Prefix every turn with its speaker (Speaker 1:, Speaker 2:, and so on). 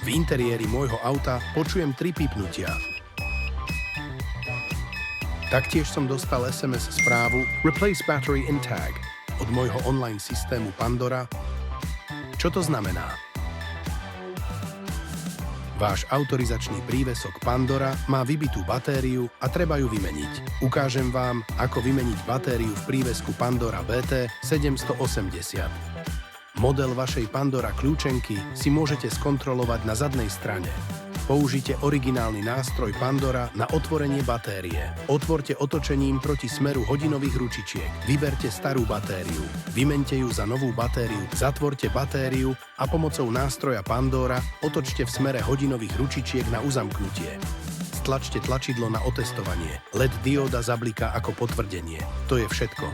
Speaker 1: V interiéri môjho auta počujem 3 pípnutia. Taktiež som dostal SMS správu Replace battery in tag od môjho online systému Pandora. Čo to znamená? Váš autorizačný prívesok Pandora má vybitú batériu a treba ju vymeniť. Ukážem vám, ako vymeniť batériu v prívesku Pandora BT 780. Model vašej Pandora kľúčenky si môžete skontrolovať na zadnej strane. Použite originálny nástroj Pandora na otvorenie batérie. Otvorte otočením proti smeru hodinových ručičiek. Vyberte starú batériu. Vymente ju za novú batériu. Zatvorte batériu a pomocou nástroja Pandora otočte v smere hodinových ručičiek na uzamknutie. Stlačte tlačidlo na otestovanie. LED dióda zabliká ako potvrdenie. To je všetko.